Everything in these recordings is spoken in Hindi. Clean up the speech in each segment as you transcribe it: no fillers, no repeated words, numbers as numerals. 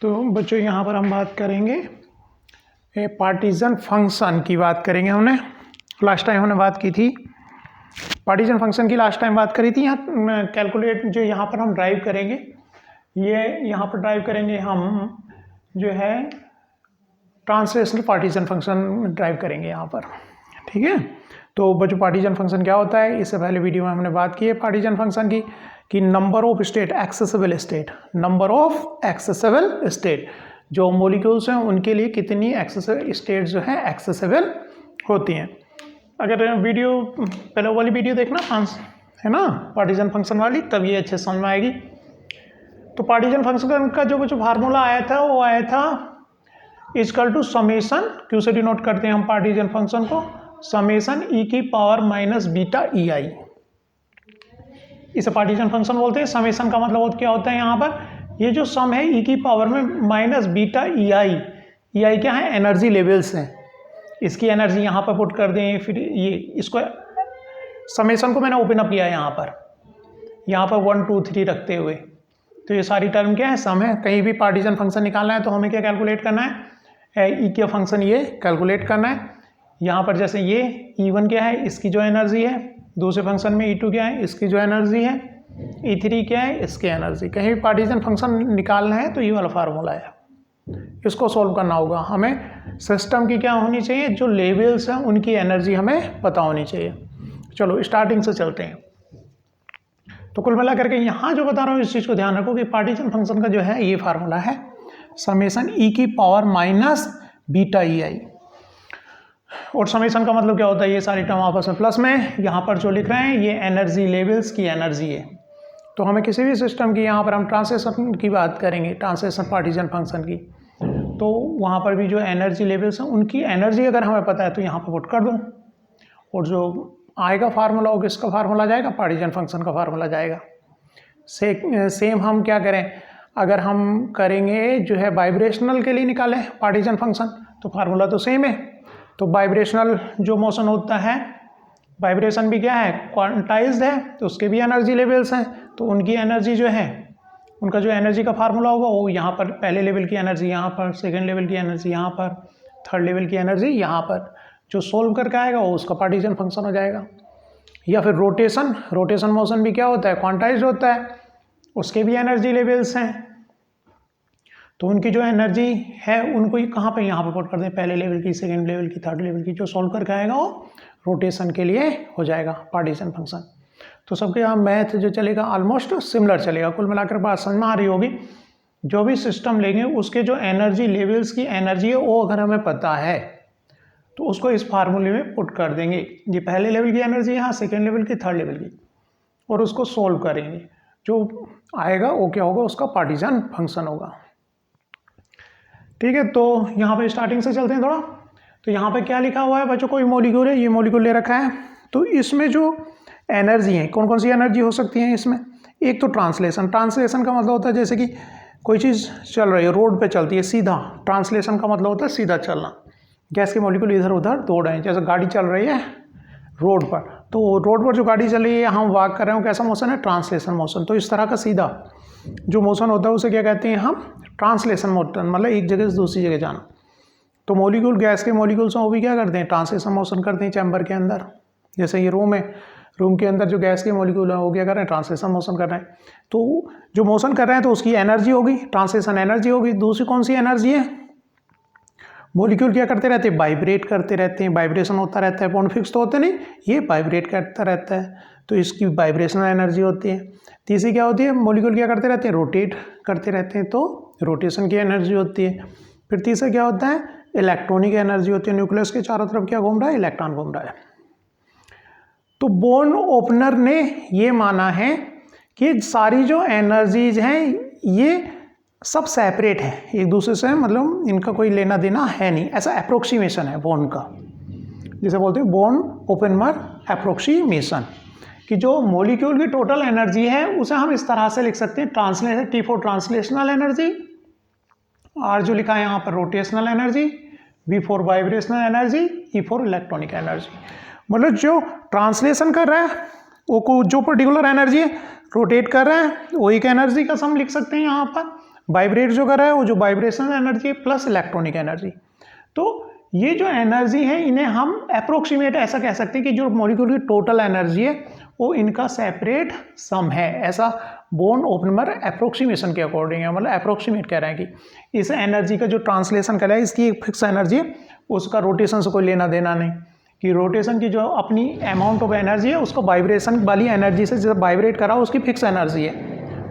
तो बच्चों यहाँ पर हम बात करेंगे पार्टीजन फंक्शन की बात करेंगे। हमने लास्ट टाइम हमने बात की थी पार्टीजन फंक्शन की, लास्ट टाइम बात करी थी। यहाँ कैलकुलेट जो यहाँ पर हम ड्राइव करेंगे, ये यहाँ पर ड्राइव करेंगे हम जो है ट्रांसलेशनल पार्टीजन फंक्शन ड्राइव करेंगे यहाँ पर, ठीक है। तो बच्चों पार्टीजन फंक्शन क्या होता है, इससे पहले वीडियो में हमने बात की है पार्टीजन फंक्शन की कि number of state accessible state, number of accessible state, जो मॉलिक्यूल्स हैं उनके लिए कितनी एक्सेसिबल स्टेट जो है एक्सेसिबल होती हैं। अगर वीडियो पहले वाली वीडियो देखना है ना पार्टीजन फंक्शन वाली, तब ये अच्छे समझ में आएगी। तो पार्टीजन फंक्शन का जो फार्मूला आया था वो आया था इक्वल टू समेशन, क्यू से डिनोट करते हैं हम पार्टीजन फंक्शन को, समेशन ई की पावर माइनस बीटा ई आई, इसे पार्टीजन फंक्शन बोलते हैं। समेशन का मतलब क्या होता है, यहाँ पर ये जो सम है ई की पावर में माइनस बीटा ई आई क्या है, एनर्जी लेवल्स हैं, इसकी एनर्जी यहाँ पर पुट कर दें। फिर ये इसको समेशन को मैंने ओपन अप किया है यहाँ पर 1 2 3 रखते हुए। तो ये सारी टर्म क्या है, सम है। कहीं भी पार्टीजन फंक्शन निकालना है तो हमें क्या कैलकुलेट करना है, ई का फंक्शन ये कैलकुलेट करना है। यहाँ पर जैसे ये E1 क्या है, इसकी जो एनर्जी है, दूसरे फंक्शन में E2 क्या है, इसकी जो एनर्जी है, E3 क्या है, इसकी एनर्जी। कहीं भी पार्टीजन फंक्शन निकालना है तो ये वाला फार्मूला है, इसको सॉल्व करना होगा। हमें सिस्टम की क्या होनी चाहिए, जो लेवल्स हैं उनकी एनर्जी हमें पता होनी चाहिए। चलो स्टार्टिंग से चलते हैं। तो कुल मिला करके यहाँ जो बता रहा हूँ इस चीज़ को ध्यान रखो कि पार्टीजन फंक्शन का जो है ये फार्मूला है समेशन ई की पावर माइनस बीटा ई आई। और समेशन का मतलब क्या होता है, ये सारी टर्म आपस में प्लस में, यहाँ पर जो लिख रहे हैं ये एनर्जी लेवल्स की एनर्जी है। तो हमें किसी भी सिस्टम की, यहाँ पर हम ट्रांसलेशन की बात करेंगे, ट्रांसलेशन पार्टीजन फंक्शन की, तो वहाँ पर भी जो एनर्जी लेवल्स हैं उनकी एनर्जी अगर हमें पता है तो यहाँ पर पुट कर दो, और जो आएगा फार्मूला वो किसका फार्मूला जाएगा, पार्टीजन फंक्शन का फार्मूला जाएगा। सेम हम क्या करें, अगर हम करेंगे जो है वाइब्रेशनल के लिए निकालें पार्टीजन फंक्शन, तो फार्मूला तो सेम है। तो वाइब्रेशनल जो मोशन होता है, वाइब्रेशन भी क्या है, क्वांटाइज्ड है, तो उसके भी एनर्जी लेवल्स हैं। तो उनकी एनर्जी जो है, उनका जो एनर्जी का फार्मूला होगा वो यहाँ पर पहले लेवल की एनर्जी यहाँ पर, सेकेंड लेवल की एनर्जी यहाँ पर, थर्ड लेवल की एनर्जी यहाँ पर, जो सोल्व करके आएगा वो उसका पार्टीजन फंक्शन हो जाएगा। या फिर रोटेशन मोशन भी क्या होता है, क्वांटाइज्ड होता है, उसके भी एनर्जी लेवल्स हैं। तो उनकी जो एनर्जी है उनको कहाँ पे, यहाँ पे पुट कर दें, पहले लेवल की, सेकेंड लेवल की, थर्ड लेवल की, जो सोल्व करके आएगा वो रोटेशन के लिए हो जाएगा पार्टीजन फंक्शन। तो सबके यहाँ मैथ जो चलेगा ऑलमोस्ट सिमिलर चलेगा। कुल मिलाकर बात समझ में आ रही होगी। जो भी सिस्टम लेंगे उसके जो एनर्जी लेवल्स की एनर्जी है वो अगर हमें पता है तो उसको इस फार्मूले में पुट कर देंगे, ये पहले लेवल की एनर्जी है, यहाँ सेकेंड लेवल की, थर्ड लेवल की, और उसको सोल्व करेंगे। जो आएगा वो क्या होगा, उसका पार्टीजन फंक्शन होगा, ठीक है। तो यहाँ पे स्टार्टिंग से चलते हैं थोड़ा। तो यहाँ पे क्या लिखा हुआ है बच्चों, कोई मॉलिक्यूल है, ये मॉलिक्यूल ले रखा है। तो इसमें जो एनर्जी है, कौन कौन सी एनर्जी हो सकती है इसमें, एक तो ट्रांसलेशन का मतलब होता है जैसे कि कोई चीज़ चल रही है, रोड पे चलती है सीधा, ट्रांसलेशन का मतलब होता है सीधा चलना। गैस के मॉलिक्यूल इधर उधर दौड़ रहे हैं, जैसे गाड़ी चल रही है रोड पर, तो रोड पर जो गाड़ी चल रही है, हम वॉक कर रहे हो, कैसा मोशन है, ट्रांसलेशन मोशन। तो इस तरह का सीधा जो मोशन होता है उसे क्या कहते हैं हम, ट्रांसलेशन मोशन, मतलब एक जगह से दूसरी जगह जाना। तो मॉलिक्यूल, गैस के मॉलिक्यूल्स हैं वो भी क्या करते हैं, ट्रांसलेशन मोशन करते हैं चैम्बर के अंदर। जैसे ये रूम है, रूम के अंदर जो गैस के मॉलिक्यूल हैं वो क्या कर रहे हैं, ट्रांसलेशन मोशन कर रहे हैं। तो जो मोशन कर रहे हैं तो उसकी एनर्जी होगी, ट्रांसलेशन एनर्जी होगी। दूसरी कौन सी एनर्जी है, मॉलिक्यूल क्या करते रहते हैं, वाइब्रेट करते रहते हैं, वाइब्रेशन होता रहता है, बॉन्ड फिक्स तो होते नहीं, ये वाइब्रेट करता रहता है, तो इसकी वाइब्रेशनल एनर्जी होती है। तीसरी क्या होती है, मॉलिक्यूल क्या करते रहते हैं, रोटेट करते रहते हैं, तो रोटेशन की एनर्जी होती है। फिर तीसरा क्या होता है, इलेक्ट्रॉनिक एनर्जी होती है, न्यूक्लियस के चारों तरफ क्या घूम रहा है, इलेक्ट्रॉन घूम रहा है। तो बॉन्ड ओपनर ने ये माना है कि सारी जो एनर्जीज हैं ये सब सेपरेट है एक दूसरे से, मतलब इनका कोई लेना देना है नहीं, ऐसा अप्रोक्सीमेशन है बॉन्ड का, जिसे बोलते हैं बॉन्ड ओपनर अप्रोक्सीमेशन, कि जो मॉलिक्यूल की टोटल एनर्जी है उसे हम इस तरह से लिख सकते हैं, translation T for translational energy, R जो लिखा है यहाँ पर rotational energy, V for vibrational energy, E for electronic energy. मतलब जो ट्रांसलेशन कर रहा है वो जो पर्टिकुलर एनर्जी है रोटेट कर रहा है वो एक एनर्जी का सम लिख सकते हैं यहाँ पर, वाइब्रेट जो कर रहा है वो जो vibration energy plus electronic energy. तो ये जो एनर्जी है इन्हें हम अप्रोक्सीमेट ऐसा कह सकते हैं कि जो मॉलिक्यूल की टोटल एनर्जी है वो इनका सेपरेट सम है, ऐसा बोर्न ओपनर अप्रोक्सीमेशन के अकॉर्डिंग है, मतलब अप्रोक्सीमेट कह रहे हैं कि इस एनर्जी का जो ट्रांसलेशन कर रहा है इसकी एक फिक्स एनर्जी है, उसका रोटेशन से कोई लेना देना नहीं, कि रोटेशन की जो अपनी अमाउंट ऑफ एनर्जी है उसको वाइब्रेशन वाली एनर्जी से जब वाइब्रेट करा उसकी फिक्स एनर्जी है,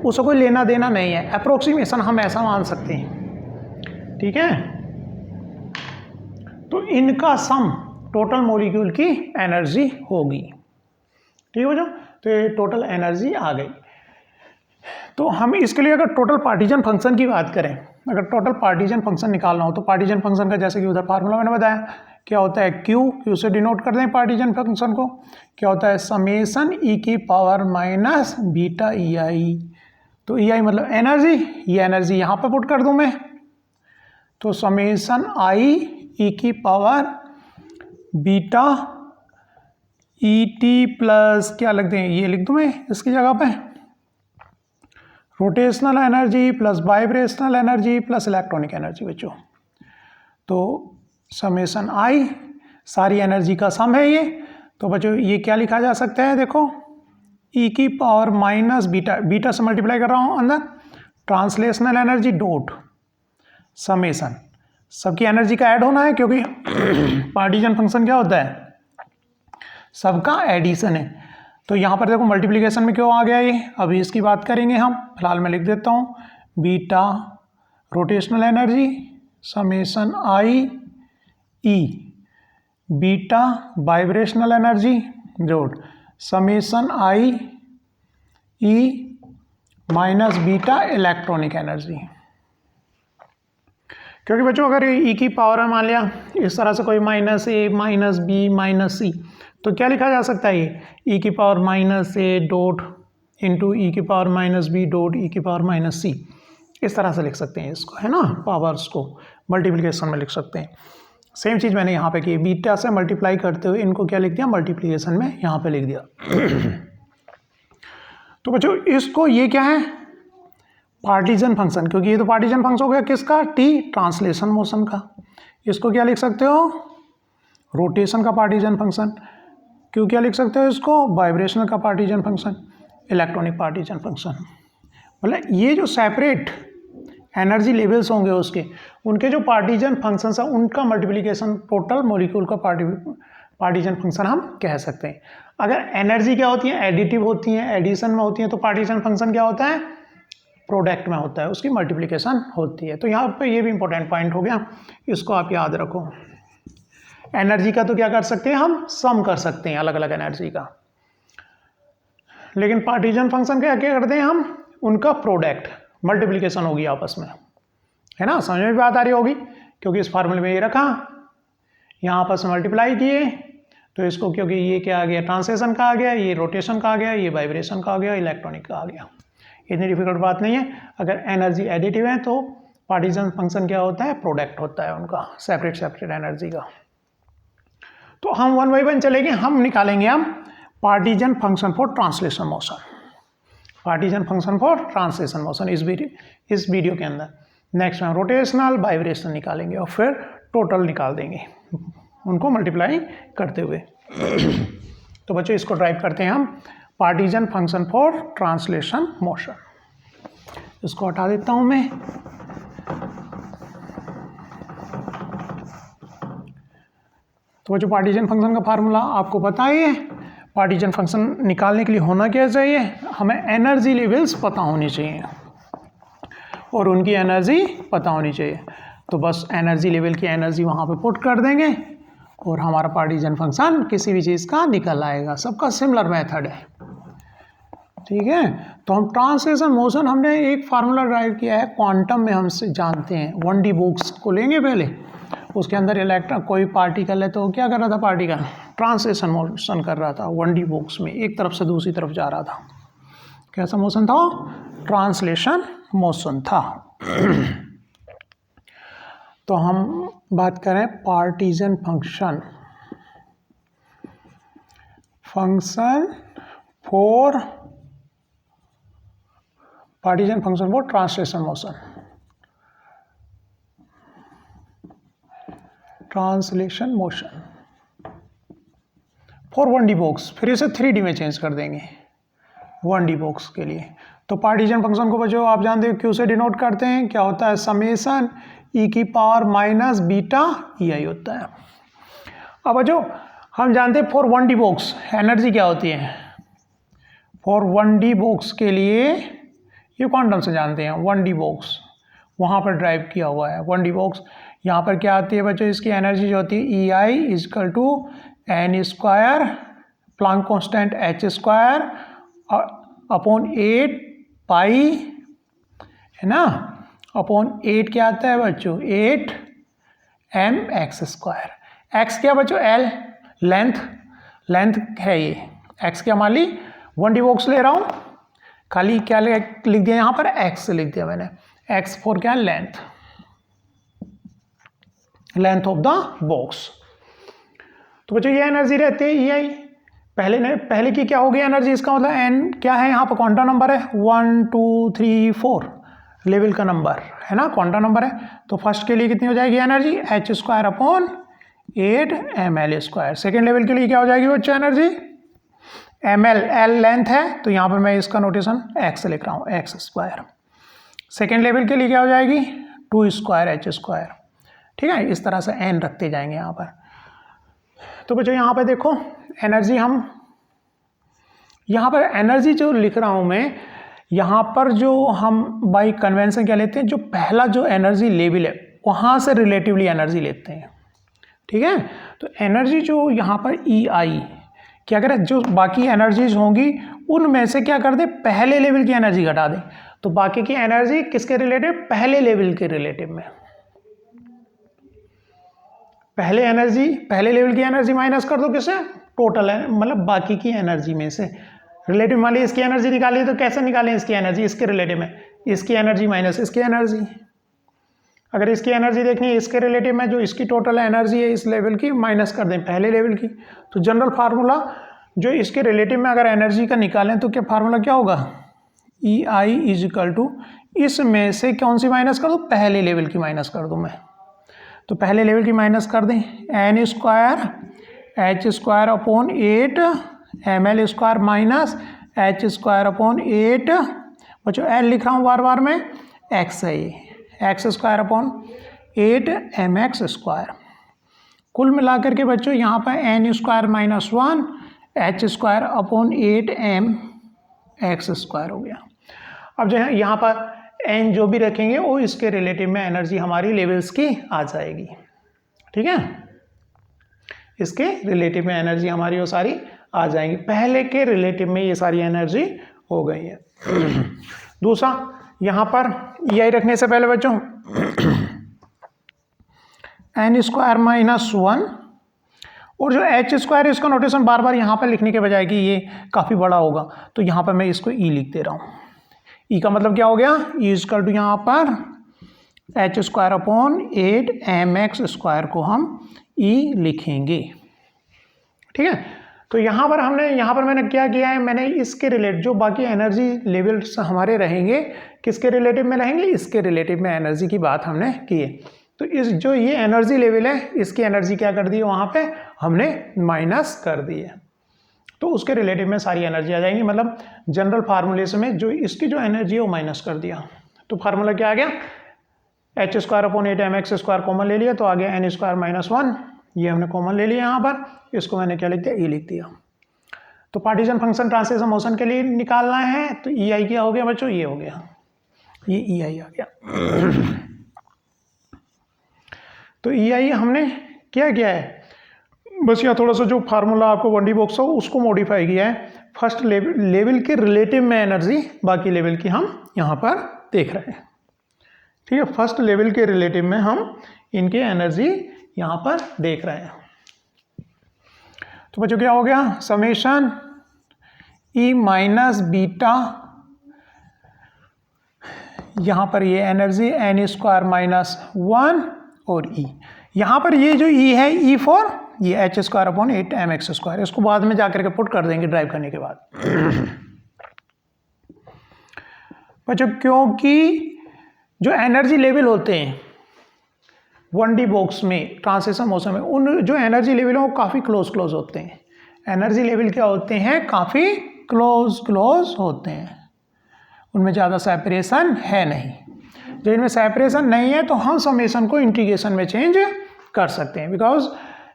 उसको कोई लेना देना नहीं है। अप्रोक्सीमेशन हम ऐसा मान सकते हैं, ठीक है। तो इनका सम टोटल मॉलिक्यूल की एनर्जी होगी, ठीक हो जाओ। तो ये टोटल एनर्जी आ गई। तो हम इसके लिए अगर टोटल पार्टीजन फंक्शन की बात करें, अगर टोटल पार्टीजन फंक्शन निकालना हो तो पार्टीजन फंक्शन का जैसे कि उधर फार्मूला मैंने बताया क्या होता है, क्यू से डिनोट कर दें पार्टीजन फंक्शन को, क्या होता है समेसन ई की पावर माइनस बीटा ई आई। तो ई आई मतलब एनर्जी, ये एनर्जी यहाँ पर पुट कर दूँ मैं, तो समेसन आई ई की power beta E T plus क्या लिख दें, ये लिख दूँ मैं इसकी जगह पे, rotational energy plus vibrational energy plus electronic energy बच्चों। तो समेसन आई सारी एनर्जी का सम है ये। तो बच्चों ये क्या लिखा जा सकता है, देखो ई की पावर माइनस बीटा, बीटा से मल्टीप्लाई कर रहा हूँ अंदर, ट्रांसलेशनल एनर्जी डॉट समेसन, सबकी एनर्जी का ऐड होना है क्योंकि पार्टीजन फंक्शन क्या होता है, सबका एडिशन है। तो यहाँ पर देखो मल्टीप्लिकेशन में क्यों आ गया ये, अभी इसकी बात करेंगे हम, फिलहाल मैं लिख देता हूँ beta rotational energy summation i E beta vibrational energy जोड़ summation i E minus beta electronic energy. क्योंकि बच्चों अगर ई की पावर है मान लिया इस तरह से कोई minus A minus B minus C, तो क्या लिखा जा सकता है ये ई की power minus A dot into e की power minus B dot e की पावर माइनस सी, इस तरह से लिख सकते हैं इसको, है ना, पावर्स को मल्टीप्लिकेशन में लिख सकते हैं। सेम चीज़ मैंने यहाँ पे की, बीटा से मल्टीप्लाई करते हुए इनको क्या लिख दिया मल्टीप्लिकेशन में यहाँ पे लिख दिया। तो बच्चों इसको ये क्या है पार्टीजन फंक्शन, क्योंकि ये तो पार्टीजन फंक्शन हो गया किसका, टी ट्रांसलेशन मोशन का। इसको क्या लिख सकते हो रोटेशन का पार्टीजन फंक्शन, क्यों क्या लिख सकते हो इसको वाइब्रेशनल का partisan function, electronic partisan function. मतलब ये जो सेपरेट एनर्जी लेवल्स होंगे उसके, उनके जो पार्टीजन फंक्शंस हैं उनका मल्टीप्लिकेशन टोटल मॉलिक्यूल का पार्टीजन फंक्शन हम कह सकते हैं। अगर एनर्जी क्या होती है एडिटिव होती है, एडिशन में होती है, तो पार्टीजन फंक्शन क्या होता है प्रोडक्ट में होता है, उसकी मल्टीप्लिकेशन होती है। तो यहाँ पे ये भी इंपॉर्टेंट पॉइंट हो गया, इसको आप याद रखो। एनर्जी का तो क्या कर सकते हैं हम सम कर सकते हैं अलग अलग एनर्जी का, लेकिन पार्टीजन फंक्शन का क्या करते हैं हम उनका प्रोडक्ट मल्टीप्लिकेशन होगी आपस में, है ना, समझ में बात आ रही होगी। क्योंकि इस फार्मूले में ये रखा, यहाँ आपस में मल्टीप्लाई किए, तो इसको क्योंकि ये क्या आ गया ट्रांसलेशन का आ गया, ये रोटेशन का आ गया, ये वाइब्रेशन का आ गया, इलेक्ट्रॉनिक का आ गया। इतनी डिफिकल्ट बात नहीं है। अगर एनर्जी एडिटिव है तो पार्टीजन फंक्शन क्या होता है प्रोडक्ट होता है उनका सेपरेट एनर्जी का। तो हम वन बाई वन चलेंगे, हम निकालेंगे हम partisan function for translation motion, partisan function for translation motion इस वीडियो के अंदर। नेक्स्ट में रोटेशनल वाइब्रेशन निकालेंगे और फिर टोटल निकाल देंगे उनको मल्टीप्लाई करते हुए। तो बच्चों इसको ड्राइव करते हैं हम partisan function for translation motion. इसको हटा देता हूं मैं। तो बच्चों पार्टीजन फंक्शन का फार्मूला आपको पता ही है। पार्टीजन फंक्शन निकालने के लिए होना क्या चाहिए, हमें एनर्जी लेवल्स पता होनी चाहिए और उनकी एनर्जी पता होनी चाहिए। तो बस एनर्जी लेवल की एनर्जी वहाँ पे पुट कर देंगे और हमारा पार्टीजन फंक्शन किसी भी चीज़ का निकल आएगा। सबका सिमिलर मेथड है, ठीक है। तो हम ट्रांसलेशन मोशन हमने एक फार्मूला ड्राइव किया है क्वांटम में, हम जानते हैं 1D बुक्स को लेंगे पहले, उसके अंदर इलेक्ट्रॉन कोई पार्टिकल है तो क्या कर रहा था पार्टिकल ट्रांसलेशन मोशन कर रहा था 1D बुक्स में, एक तरफ से दूसरी तरफ जा रहा था। कैसा मोशन था, ट्रांसलेशन मोशन था। तो हम बात करें partisan function for partisan function for translation motion. Translation motion for 1D box, फिर इसे 3D में चेंज कर देंगे 1D बॉक्स के लिए। तो पार्टीशन फंक्शन को बच्चों आप जानते हो क्यू से डिनोट करते हैं, क्या होता है समेशन ई की पावर माइनस बीटा ई आई होता है। अब बच्चों हम जानते हैं फॉर 1D बॉक्स एनर्जी क्या होती है। फॉर 1D बॉक्स के लिए ये क्वांटम से जानते हैं, 1D बॉक्स वहाँ पर ड्राइव किया हुआ है 1D बॉक्स। यहाँ पर क्या आती है बच्चों, इसकी एनर्जी जो होती है E I equal to N square Planck constant H square upon 8 pi है ना, अपॉन 8 क्या आता है बच्चों 8 एम एक्स स्क्वायर। एक्स क्या बच्चों एल लेंथ है ये, एक्स क्या मान ली 1D बॉक्स ले रहा हूँ, खाली क्या लिख दिया यहाँ पर एक्स लिख दिया मैंने, एक्स फॉर क्या लेंथ ऑफ द बॉक्स। तो बच्चों ये एनर्जी रहती है ई आई। पहले की क्या होगी एनर्जी, इसका मतलब एन क्या है यहाँ पर क्वांटम नंबर है 1 2 3 4 लेवल का नंबर है ना, क्वांटम नंबर है। तो फर्स्ट के लिए कितनी हो जाएगी energy h square upon 8 m L square. Second level के लिए क्या हो जाएगी बच्चों एनर्जी एम एल लेंथ है तो यहाँ पर मैं इसका नोटेशन एक्स लिख रहा हूँ एक्स स्क्वायर। सेकेंड लेवल के लिए क्या हो जाएगी 2 स्क्वायर एच स्क्वायर। ठीक है, इस तरह से एन रखते जाएंगे यहाँ पर। तो बच्चों यहाँ पर देखो एनर्जी, हम यहाँ पर एनर्जी जो लिख रहा हूँ मैं, यहाँ पर जो हम बाय कन्वेंशन क्या लेते हैं, जो पहला जो एनर्जी लेवल है वहाँ से रिलेटिवली एनर्जी लेते हैं। ठीक है, तो एनर्जी जो यहाँ पर ई आई क्या करें, जो बाकी एनर्जीज होंगी उनमें से क्या कर दे पहले लेवल की एनर्जी घटा दें। तो बाकी की एनर्जी किसके रिलेटिव, पहले लेवल के रिलेटिव में। पहले लेवल की एनर्जी माइनस कर दो किससे, टोटल है मतलब बाकी की एनर्जी में से। रिलेटिव मान ली इसकी एनर्जी निकाली तो कैसे निकालें इसकी एनर्जी, इसके रिलेटिव में इसकी एनर्जी माइनस इसकी एनर्जी। अगर इसकी एनर्जी देखनी है इसके रिलेटिव में, जो इसकी टोटल एनर्जी है इस लेवल की माइनस कर दें पहले लेवल की। तो जनरल फार्मूला जो इसके रिलेटिव में अगर एनर्जी का निकालें तो क्या फार्मूला क्या होगा, ई आई इज इक्वल टू इसमें से कौन सी माइनस कर दूँ, पहले लेवल की माइनस कर दूँ मैं। तो पहले लेवल की माइनस कर दें n square h square upon 8 m L square minus h square upon 8 बच्चों एल लिख रहा हूँ बार बार में, एक्स है ये x square upon 8 m x square. कुल मिलाकर के बच्चों यहाँ पर n square minus 1 h square upon 8 m x square हो गया। अब जो है यहाँ पर एन जो भी रखेंगे वो इसके रिलेटिव में एनर्जी हमारी लेवल्स की आ जाएगी। ठीक है, इसके रिलेटिव में एनर्जी हमारी वो सारी आ जाएंगी, पहले के रिलेटिव में ये सारी एनर्जी हो गई है। दूसरा यहाँ पर ई आई रखने से पहले बच्चों एन स्क्वायर माइनस 1 और जो एच स्क्वायर इसका नोटेशन बार बार यहाँ पर लिखने के बजाय कि ये काफ़ी बड़ा होगा तो यहाँ पर मैं इसको ई लिख दे रहा हूँ। ई का मतलब क्या हो गया, ई इजकल टू यहाँ पर h square upon 8 m x square को हम ई लिखेंगे। ठीक है, तो यहाँ पर मैंने क्या किया है, मैंने इसके रिलेट जो बाकी एनर्जी लेवल्स हमारे रहेंगे किसके रिलेटिव में रहेंगे, इसके रिलेटिव में एनर्जी की बात हमने की है। तो इस जो ये एनर्जी लेवल है इसकी एनर्जी क्या कर दी है, वहाँ पे हमने माइनस कर दी है, तो उसके रिलेटिव में सारी एनर्जी आ जाएंगी। मतलब जनरल फार्मूले से में जो इसकी जो एनर्जी है वो माइनस कर दिया। तो फार्मूला क्या आ गया, h square upon 8 m x square common ले लिया तो आ गया एन स्क्वायर माइनस 1, ये हमने कॉमन ले लिया यहाँ पर, इसको मैंने क्या लिख दिया, ई लिख दिया। तो पार्टीशन फंक्शन ट्रांसलेशन मोशन के लिए निकालना है तो ई आई क्या हो गया बच्चों, ये हो गया, ये ई आई आ गया। तो ई आई हमने क्या किया है, बस यहाँ थोड़ा सा जो फार्मूला आपको 1D बॉक्स हो उसको मॉडिफाई किया है। फर्स्ट लेवल के रिलेटिव में एनर्जी बाकी लेवल की हम यहाँ पर देख रहे हैं। ठीक है, फर्स्ट लेवल के रिलेटिव में हम इनके एनर्जी यहाँ पर देख रहे हैं। तो बच्चों क्या हो गया, समेशन ई माइनस बीटा, यहाँ पर ये एनर्जी एन स्क्वायर माइनस 1 और ई, यहाँ पर ये जो ई है ई फॉर ये h square upon 8 m x square, इसको बाद में जाकर के पुट कर देंगे ड्राइव करने के बाद। बच्चों क्योंकि जो एनर्जी लेवल होते हैं 1D बॉक्स में ट्रांजिशन मोशन में उन जो एनर्जी लेवल है वो काफ़ी क्लोज होते हैं। एनर्जी लेवल क्या होते हैं? काफ़ी क्लोज होते हैं, उनमें ज़्यादा सेपरेशन है नहीं। जब इनमें सेपरेशन नहीं है तो हम समेशन को इंटीग्रेशन में चेंज कर सकते हैं, because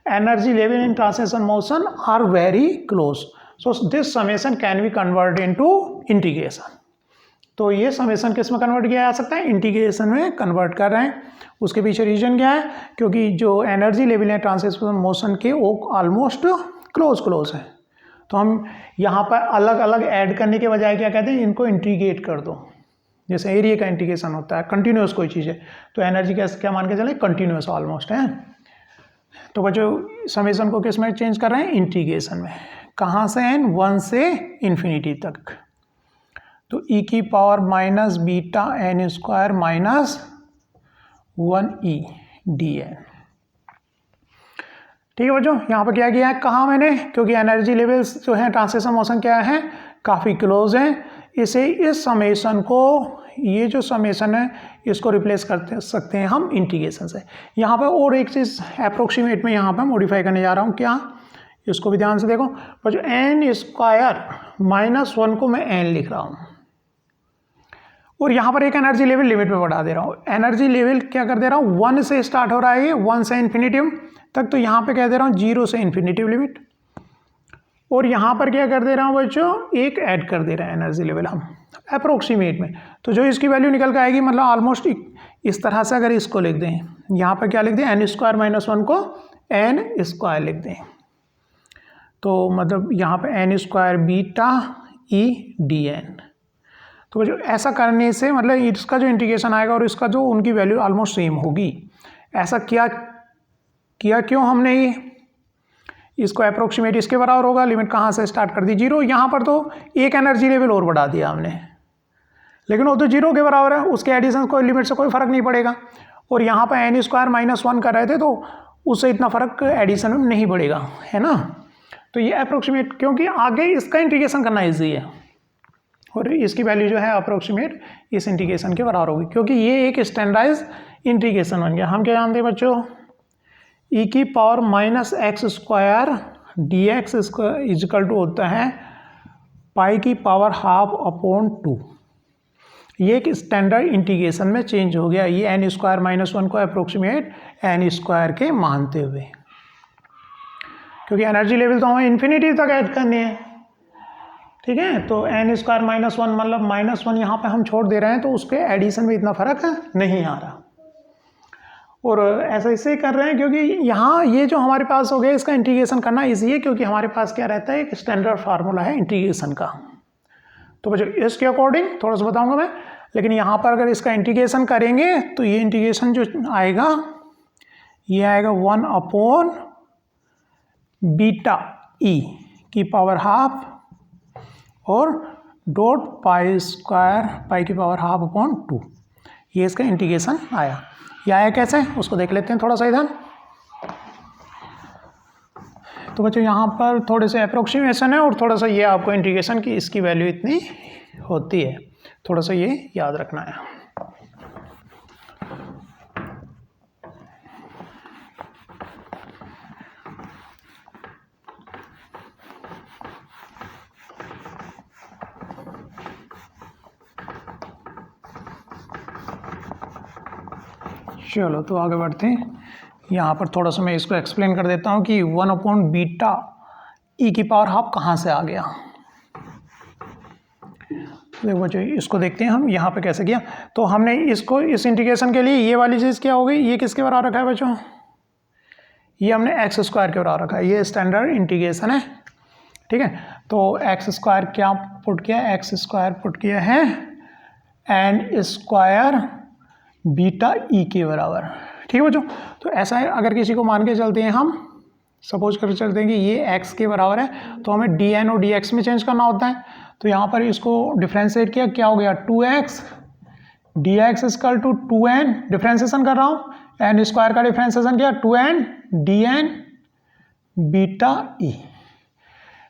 energy level in transition motion are very close, so this summation can be convert into integration. तो ये समेशन किस में कन्वर्ट किया जा सकता है? इंटीग्रेशन में कन्वर्ट कर रहे हैं। उसके पीछे रीजन क्या है? क्योंकि जो एनर्जी लेवल है ट्रांजिशन मोशन के वो ऑलमोस्ट क्लोज है। तो हम यहाँ पर अलग अलग ऐड करने के बजाय क्या कहते हैं? इनको इंटीग्रेट कर दो। जैसे एरिया का इंटीग्रेशन होता है, कंटिन्यूस कोई चीज़ है तो एनर्जी क्या मान के चले? कंटिन्यूस ऑलमोस्ट है। तो बच्चों समेशन को किस में चेंज कर रहे हैं? इंटीग्रेशन में। कहाँ से? n 1 से इन्फिनिटी तक। तो e की power minus beta n square minus 1e dn। ठीक है बच्चों, यहाँ पर क्या किया है? कहा मैंने, क्योंकि एनर्जी लेवल्स जो है ट्रांजिशन मोशन क्या है? काफ़ी क्लोज हैं। इसे इस समेशन को, ये जो समेशन है इसको रिप्लेस कर सकते हैं हम इंटीग्रेशन से। यहाँ पर और एक चीज़ अप्रोक्सीमेट में यहाँ पर मॉडिफाई करने जा रहा हूँ। क्या? इसको भी ध्यान से देखो बच्चों, n स्क्वायर माइनस 1 को मैं n लिख रहा हूँ और यहाँ पर एक एनर्जी लेवल लिमिट में बढ़ा दे रहा हूँ। एनर्जी लेवल क्या कर दे रहा हूँ? 1 से स्टार्ट हो रहा है ये, 1 से इन्फिनिटिव तक, तो यहाँ पे कह दे रहा हूँ 0 से इन्फिनिटिव लिमिट। और यहाँ पर क्या कर दे रहा हूँ बच्चों? एक ऐड कर दे रहे हैं एनर्जी लेवल हम अप्रोक्सीमेट में। तो जो इसकी वैल्यू निकल के आएगी, मतलब ऑलमोस्ट इस तरह से अगर इसको लिख दें, यहाँ पर क्या लिख दें? n स्क्वायर माइनस 1 को n स्क्वायर लिख दें, तो मतलब यहाँ पे n square beta e dn। तो जो ऐसा करने से मतलब इसका जो इंटीग्रेशन आएगा और इसका जो उनकी वैल्यू ऑलमोस्ट सेम होगी। ऐसा किया क्यों हमने? ये इसको अप्रोक्सीमेट इसके बराबर होगा, लिमिट कहाँ से स्टार्ट कर दी? 0। यहाँ पर तो एक एनर्जी लेवल और बढ़ा दिया हमने, लेकिन वो तो 0 के बराबर है, उसके एडिशन को लिमिट से कोई फ़र्क नहीं पड़ेगा। और यहाँ पर n स्क्वायर माइनस 1 कर रहे थे तो उससे इतना फ़र्क एडिशन में नहीं पड़ेगा, है ना। तो ये अप्रोक्सीमेट, क्योंकि आगे इसका इंटीग्रेशन करना ईजी है और इसकी वैल्यू जो है अप्रोक्सीमेट इस इंटीग्रेशन के बराबर होगी, क्योंकि ये एक स्टैंडर्डाइज इंटीग्रेशन बन गया। हम क्या जानते हैं बच्चों? e की power minus x square d x is equal to होता है पाई की पावर हाफ अपॉन 2। ये एक स्टैंडर्ड इंटीग्रेशन में चेंज हो गया, ये n स्क्वायर माइनस 1 को अप्रोक्सीमेट n स्क्वायर के मानते हुए, क्योंकि एनर्जी लेवल तो हमें इन्फिनिटी तक ऐड करनी है। ठीक है, तो n स्क्वायर माइनस 1 मतलब माइनस 1 यहाँ पे हम छोड़ दे रहे हैं, तो उसके एडिशन में इतना फर्क नहीं आ रहा। और ऐसा इससे कर रहे हैं क्योंकि यहाँ ये जो हमारे पास हो गया इसका इंटीग्रेशन करना ईजी है, क्योंकि हमारे पास क्या रहता है? एक स्टैंडर्ड फार्मूला है इंटीग्रेशन का। तो बच्चों इसके अकॉर्डिंग थोड़ा सा बताऊंगा मैं, लेकिन यहाँ पर अगर इसका इंटीग्रेशन करेंगे तो ये इंटीग्रेशन जो आएगा ये आएगा 1 अपॉन बीटा ई की पावर हाफ और डॉट पाई स्क्वायर पाई की पावर हाफ अपॉन 2। ये इसका इंटीग्रेशन आया। ये आया कैसे उसको देख लेते हैं थोड़ा सा इधर। तो बच्चों यहाँ पर थोड़े से अप्रोक्सीमेशन है और थोड़ा सा ये आपको इंटीग्रेशन की इसकी वैल्यू इतनी होती है, थोड़ा सा ये याद रखना है। चलो तो आगे बढ़ते हैं। यहाँ पर थोड़ा सा मैं इसको एक्सप्लेन कर देता हूँ कि 1 अपॉन बीटा ई की पावर हाफ कहाँ से आ गया। देखो बच्चों इसको देखते हैं हम यहाँ पे कैसे किया। तो हमने इसको इस इंटीग्रेशन के लिए ये वाली चीज़ क्या हो गई? ये किसके बराबर रखा है बच्चों? ये हमने एक्स स्क्वायर के बराबर रखा है। ये स्टैंडर्ड इंटीग्रेशन है। ठीक है, तो एक्स स्क्वायर क्या पुट किया? एक्स स्क्वायर पुट किया है एन स्क्वायर बीटा ई के बराबर। ठीक है बच्चों, तो ऐसा है अगर किसी को मान के चलते हैं हम, सपोज कर चलते हैं कि ये x के बराबर है, तो हमें dn और dx में चेंज करना होता है। तो यहाँ पर इसको डिफ्रेंशिएट किया, क्या हो गया? 2x dx equal to 2n, differentiation कर रहा हूँ, n स्क्वायर का डिफ्रेंशिएशन किया 2n dn बीटा ई।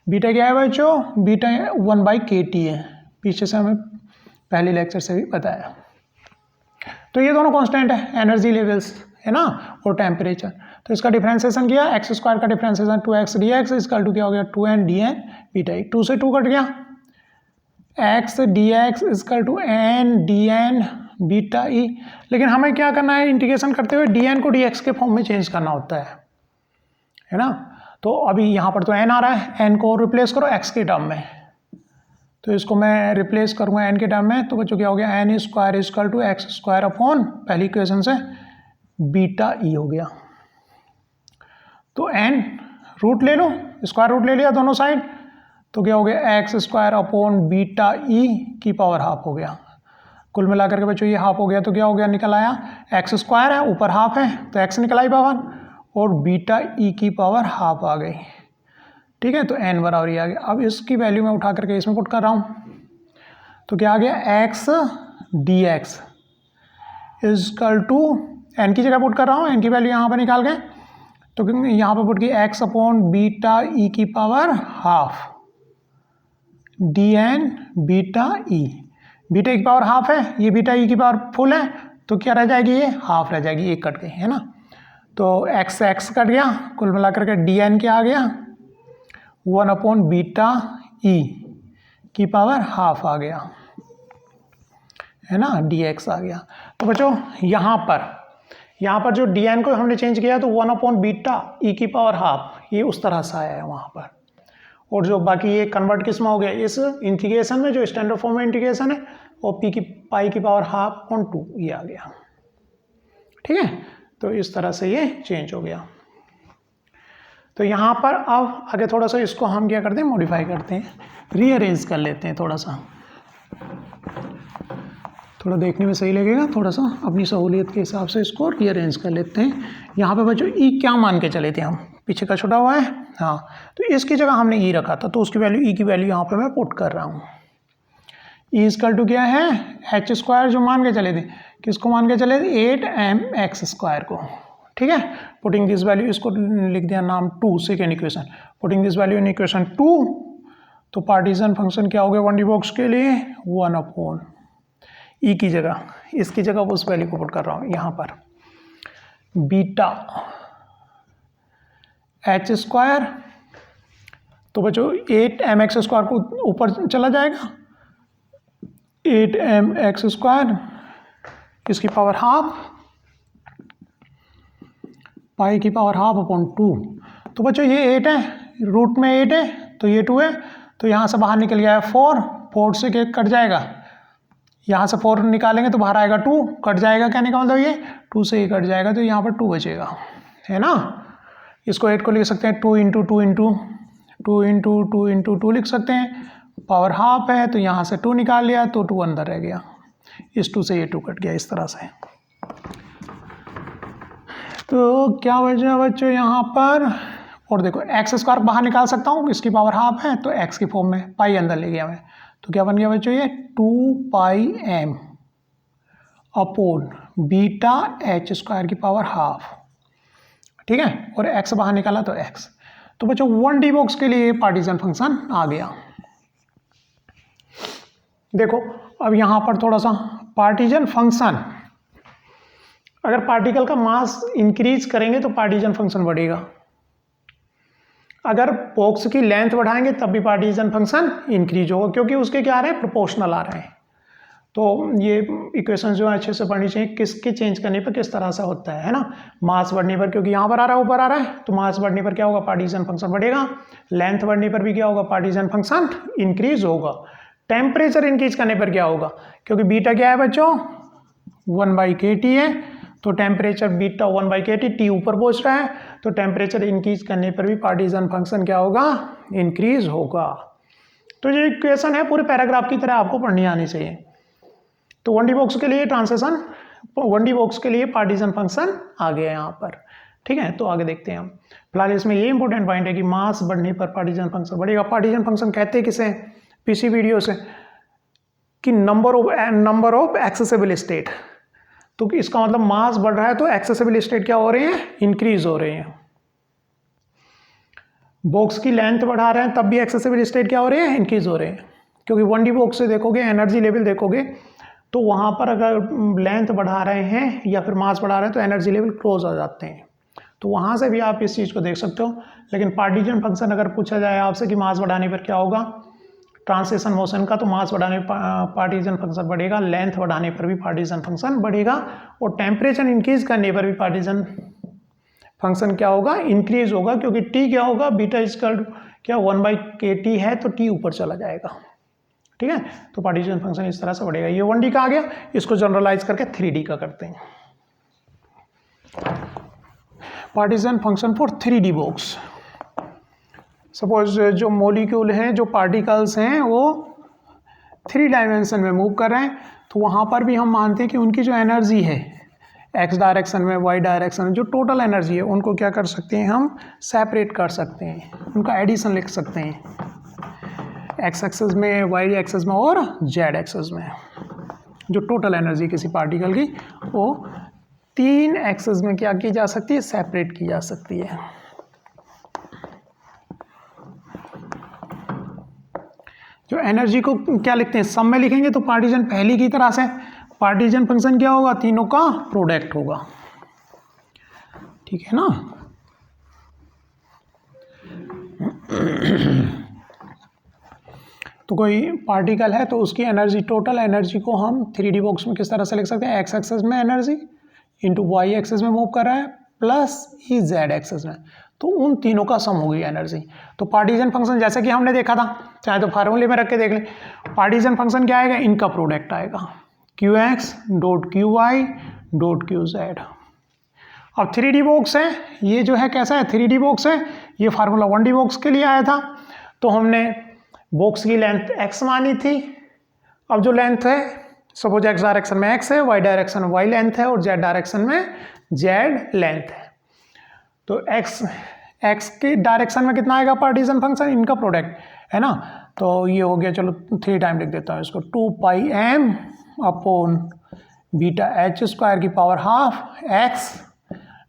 बीटा क्या है बच्चों? बीटा 1/kt है, पीछे से हमें पहले लेक्चर से भी बताया। तो ये दोनों कांस्टेंट है, एनर्जी लेवल्स है ना और टेम्परेचर। तो इसका डिफरेंशिएशन किया, एक्स स्क्वायर का डिफरेंशिएशन 2x dx इसका क्या हो गया 2n dn बीटा ई, 2 से 2 कट गया, x dx इसका two n dn beta E. लेकिन हमें क्या करना है, इंटीग्रेशन करते हुए dn को dx के फॉर्म में चेंज करना होता है ना। तो अभी यहाँ पर तो n आ रहा है, n को रिप्लेस करो x के टर्म में, तो इसको मैं रिप्लेस करूँगा n के टर्म में, तो बच्चों क्या हो गया n square is equal to x square upon पहली इक्वेशन से बीटा ई हो गया। तो n रूट ले लो, स्क्वायर रूट ले लिया दोनों साइड, तो क्या हो गया एक्स स्क्वायर अपॉन बीटा ई की पावर हाफ हो गया। कुल मिलाकर के बच्चों ये हाफ हो गया, तो क्या हो गया निकल आया एक्स स्क्वायर है ऊपर हाफ है तो एक्स निकल आई पावर और बीटा ई की पावर हाफ आ गई। ठीक है, तो n बराबर ये आ गया। अब इसकी वैल्यू मैं उठा करके इसमें पुट कर रहा हूँ, तो क्या आ गया x dx is equal to n की जगह पुट कर रहा हूँ, n की वैल्यू यहाँ पर निकाल गए, तो यहाँ पर पुट की x अपॉन बीटा ई की पावर हाफ dn बीटा ई, बीटा ई की पावर हाफ है, ये बीटा ई की पावर फुल है, तो क्या रह जाएगी ये हाफ रह जाएगी, एक कट गई है ना। तो x कट गया, कुल मिलाकर के dn क्या आ गया 1 अपॉन बीटा ई की पावर हाफ आ गया है ना, dx आ गया। तो बच्चों यहाँ पर जो dn को हमने चेंज किया तो 1 अपॉन बीटा ई की पावर हाफ, ये उस तरह से आया है वहाँ पर, और जो बाकी ये कन्वर्ट किस में हो गया इस इंटीग्रेशन में, जो स्टैंडर्ड फॉर्म में इंटीग्रेशन है, और पी की पाई की पावर हाफ अपॉन 2 ये आ गया। ठीक है, तो इस तरह से ये चेंज हो गया। तो यहाँ पर अब आगे थोड़ा सा इसको हम क्या करते हैं मॉडिफाई करते हैं, रीअरेंज कर लेते हैं, थोड़ा देखने में सही लगेगा, थोड़ा सा अपनी सहूलियत के हिसाब से इसको रीअरेंज कर लेते हैं। यहाँ पे बच्चों ई क्या मान के चले थे हम, पीछे का छुटा हुआ है हाँ, तो इसकी जगह हमने ई रखा था, तो उसकी वैल्यू ई की वैल्यू यहाँ पे मैं पुट कर रहा हूँ। ई इजकल टू क्या है एच स्क्वायर, जो मान के चले थे, किसको मान के चले थे 8mx स्क्वायर को। ठीक है, पुटिंग दिस वैल्यू, इसको लिख दिया नाम 2 second equation, putting this value in equation 2, तो पार्टीशन फंक्शन क्या हो गया 1D बॉक्स के लिए 1 अपॉन ई की जगह, इसकी जगह उस वैल्यू को पुट कर रहा हूँ यहाँ पर, बीटा एच स्क्वायर, तो बच्चों 8mx स्क्वायर को ऊपर चला जाएगा, 8mx स्क्वायर इसकी पावर हाफ, पाई की पावर हाफ अपॉन 2। तो बच्चों ये 8 है, रूट में 8 है तो ये 2 है, तो यहाँ से बाहर निकल गया है 4 से कट जाएगा, यहाँ से 4 निकालेंगे तो बाहर आएगा 2, कट जाएगा, कहने का मतलब ये 2 से ही कट जाएगा, तो यहाँ पर 2 बचेगा है ना। इसको 8 को लिख सकते हैं 2 इंटू 2 इंटू 2 इंटू 2 इंटू 2 लिख सकते हैं, पावर हाफ है तो यहाँ से 2 निकाल लिया तो 2 अंदर रह गया, इस 2 से ये 2 कट गया इस तरह से। तो क्या बचा बच्चों यहाँ पर, और देखो एक्स स्क्वायर बाहर निकाल सकता हूँ, इसकी पावर हाफ है तो एक्स की फॉर्म में पाई अंदर ले गया मैं, तो क्या बन गया बच्चों ये 2πm upon beta h square की पावर हाफ। ठीक है, और एक्स बाहर निकाला तो एक्स। तो बच्चों 1D बॉक्स के लिए पार्टीशन फंक्शन आ गया। देखो अब यहाँ पर थोड़ा सा पार्टीशन फंक्शन, अगर पार्टिकल का मास इंक्रीज करेंगे तो पार्टीशन फंक्शन बढ़ेगा, अगर बॉक्स की लेंथ बढ़ाएंगे तब भी पार्टीशन फंक्शन इंक्रीज होगा, क्योंकि उसके क्या आ रहे हैं प्रोपोर्शनल आ रहे हैं। तो ये इक्वेशन जो है अच्छे से पढ़नी चाहिए, किसके चेंज करने पर किस तरह से होता है ना। मास बढ़ने पर, क्योंकि यहाँ पर आ रहा है ऊपर आ रहा है, तो मास बढ़ने पर क्या होगा पार्टीशन फंक्शन बढ़ेगा, लेंथ बढ़ने पर भी क्या होगा पार्टीशन फंक्शन इंक्रीज होगा। टेम्परेचर इंक्रीज करने पर क्या होगा, क्योंकि बीटा क्या है बच्चों 1/kT है, तो टेम्परेचर बीटा 1/kT, टी ऊपर पहुंच रहा है, तो टेम्परेचर इंक्रीज करने पर भी पार्टीशन फंक्शन क्या होगा इंक्रीज होगा। तो ये इक्वेशन है पूरे पैराग्राफ की तरह आपको पढ़नी आनी चाहिए। तो 1D बॉक्स के लिए ट्रांसलेशन, 1D बॉक्स के लिए पार्टीशन फंक्शन आ गया यहाँ पर। ठीक है, तो आगे देखते हैं हम। फिलहाल इसमें ये इंपॉर्टेंट पॉइंट है कि मास बढ़ने पर पार्टीशन फंक्शन बढ़ेगा। पार्टीशन फंक्शन कहते किसे पीसी वीडियो से कि नंबर ऑफ एक्सेसिबल स्टेट, तो इसका मतलब मास बढ़ रहा है तो एक्सेसिबल स्टेट क्या हो रहे हैं इंक्रीज हो रहे हैं। बॉक्स की लेंथ बढ़ा रहे हैं तब भी एक्सेसिबल स्टेट क्या हो रहे हैं इंक्रीज हो रहे हैं, क्योंकि 1D बॉक्स से देखोगे एनर्जी लेवल देखोगे तो वहाँ पर अगर लेंथ बढ़ा रहे हैं या फिर मास बढ़ा रहे हैं तो एनर्जी लेवल क्लोज हो जाते हैं। तो वहाँ से भी आप इस चीज़ को देख सकते हो। लेकिन पार्टीशन फंक्शन अगर पूछा जाए आपसे कि मास बढ़ाने पर क्या होगा ट्रांसलेशन मोशन का, तो मास बढ़ाने पर पार्टीशन फंक्शन बढ़ेगा, लेंथ बढ़ाने पर भी पार्टीशन फंक्शन बढ़ेगा, और टेम्परेचर इंक्रीज करने पर भी पार्टीशन फंक्शन क्या होगा, इंक्रीज होगा, क्योंकि टी क्या होगा, बीटा इक्वल क्या 1/kT है, तो टी ऊपर चला जाएगा। ठीक है, तो पार्टीशन फंक्शन इस तरह से बढ़ेगा। ये 1D का आ गया, इसको जनरलाइज करके 3D का करते हैं। Partition function for 3D box. Suppose जो मॉलिक्यूल हैं, जो पार्टिकल्स हैं, वो 3 डायमेंशन में मूव कर रहे हैं, तो वहाँ पर भी हम मानते हैं कि उनकी जो एनर्जी है एक्स डायरेक्शन में, वाई डायरेक्शन में, जो टोटल एनर्जी है उनको क्या कर सकते हैं, हम सेपरेट कर सकते हैं, उनका एडिशन लिख सकते हैं एक्स एक्सेस में, वाई एक्सेस में और जेड एक्सेस में। जो टोटल एनर्जी किसी पार्टिकल की वो 3 एक्सेस में क्या की जा सकती है, सेपरेट की जा सकती है। जो एनर्जी को क्या लिखते हैं, सम में लिखेंगे तो पार्टीशन पहली की तरह से पार्टीशन फंक्शन क्या होगा, तीनों का प्रोडक्ट होगा। ठीक है ना। तो कोई पार्टिकल है तो उसकी एनर्जी, टोटल एनर्जी को हम 3D बॉक्स में किस तरह से लिख सकते हैं, एक्स एक्सेस में एनर्जी इंटू वाई एक्सेस में मूव कर रहा है प्लस ई जेड एक्सेस में, तो उन तीनों का सम होगी एनर्जी। तो पार्टीशन फंक्शन जैसे कि हमने देखा था, चाहे तो फार्मूले में रख के देख लें, पार्टीशन फंक्शन क्या आएगा, इनका प्रोडक्ट आएगा q x dot q y dot q z. अब 3D बॉक्स है, ये जो है कैसा है, 3D बॉक्स है, ये फार्मूला 1D बॉक्स के लिए आया था। तो हमने बॉक्स की लेंथ x मानी थी। अब जो लेंथ है, सपोज x डायरेक्शन में x है, y डायरेक्शन में y लेंथ है और z डायरेक्शन में z लेंथ है। तो x के डायरेक्शन में कितना आएगा पार्टीशन फंक्शन, इनका प्रोडक्ट है ना। तो ये हो गया, चलो 3 टाइम लिख देता हूँ इसको, 2πm upon beta h square की पावर हाफ x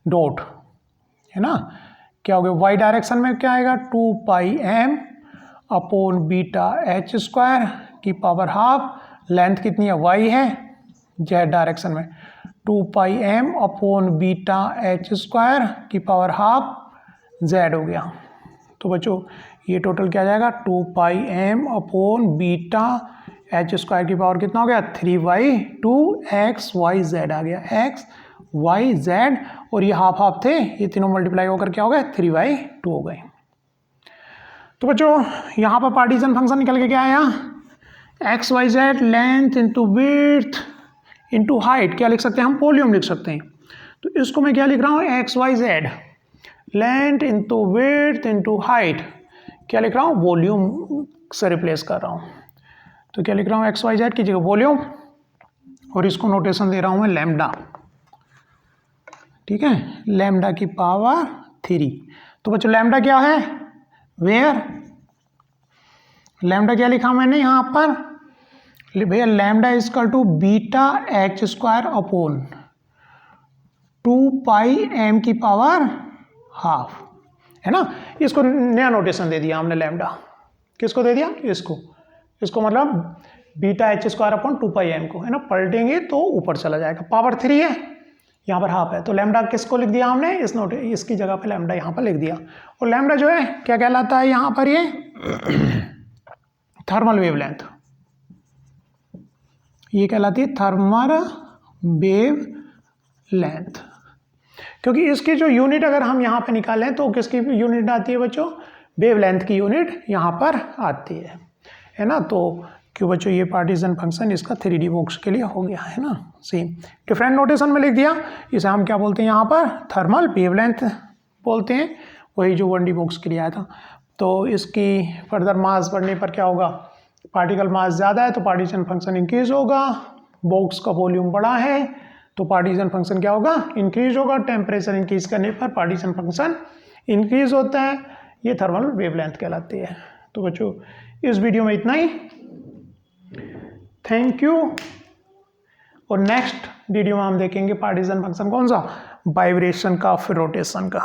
डॉट, है ना। क्या हो गया, y डायरेक्शन में क्या आएगा, 2πm upon beta h square की पावर हाफ, लेंथ कितनी है, y है, z डायरेक्शन में 2πm upon beta h square की पावर हाफ z हो गया। तो बच्चों ये टोटल क्या आ जाएगा, 2πm upon beta h square की पावर कितना हो गया, 3y2xyz आ गया, x y z, और ये हाफ हाफ थे, ये तीनों मल्टीप्लाई होकर क्या हो गया, 3y2 हो गए। तो बच्चों यहाँ पर पार्टीशन फंक्शन निकल के क्या आया, x y z length into width into height, क्या लिख सकते हैं हम, वॉल्यूम लिख सकते हैं। तो इसको मैं क्या लिख रहा हूँ, x y z length into width into height, क्या लिख रहा हूँ, वॉल्यूम से रिप्लेस कर रहा हूँ। तो क्या लिख रहा हूँ, एक्स वाई जेड की जगह वॉल्यूम, और इसको नोटेशन दे रहा हूँ मैं लैम्डा। ठीक है, लैम्डा की पावर 3। तो बच्चों लैम्डा क्या है, वेयर, लैम्डा क्या लिखा मैंने यहाँ पर भैया, lambda is equal to beta h square upon 2πm की पावर हाफ, है ना। इसको नया नोटेशन दे दिया हमने, लैम्डा किसको दे दिया, इसको मतलब beta h square upon 2πm को, है ना, पलटेंगे तो ऊपर चला जाएगा, पावर 3 है, यहाँ पर हाफ है, तो लैम्डा किसको लिख दिया हमने, इसकी जगह पे लैम्डा यहाँ पर लिख दिया। और लैम्डा जो है क्या कहलाता है यहाँ पर, ये थर्मल वेवलेंथ, ये कहलाती है थर्मल वेवलेंथ, क्योंकि इसकी जो यूनिट अगर हम यहाँ पे निकालें तो किसकी यूनिट आती है बच्चों, वेवलेंथ की यूनिट यहाँ पर आती है ना। तो क्यों बच्चों, ये पार्टीशन फंक्शन इसका 3D बॉक्स के लिए हो गया, है ना। सेम डिफरेंट नोटेशन में लिख दिया, इसे हम क्या बोलते हैं यहाँ पर, थर्मल वेवलेंथ बोलते हैं, वही जो 1D बॉक्स के लिए आया था। तो इसकी फर्दर मास बढ़ने पर क्या होगा, पार्टिकल मास ज़्यादा है तो पार्टीशन फंक्शन इंक्रीज होगा, बॉक्स का वॉल्यूम बड़ा है तो पार्टीशन फंक्शन क्या होगा, इंक्रीज होगा, टेम्परेचर इंक्रीज करने पर पार्टीशन फंक्शन इंक्रीज होता है, ये थर्मल वेवलेंथ कहलाती है। तो बच्चों इस वीडियो में इतना ही, थैंक यू। और नेक्स्ट वीडियो में हम देखेंगे पार्टीशन फंक्शन कौन सा, वाइब्रेशन का फिर रोटेशन का।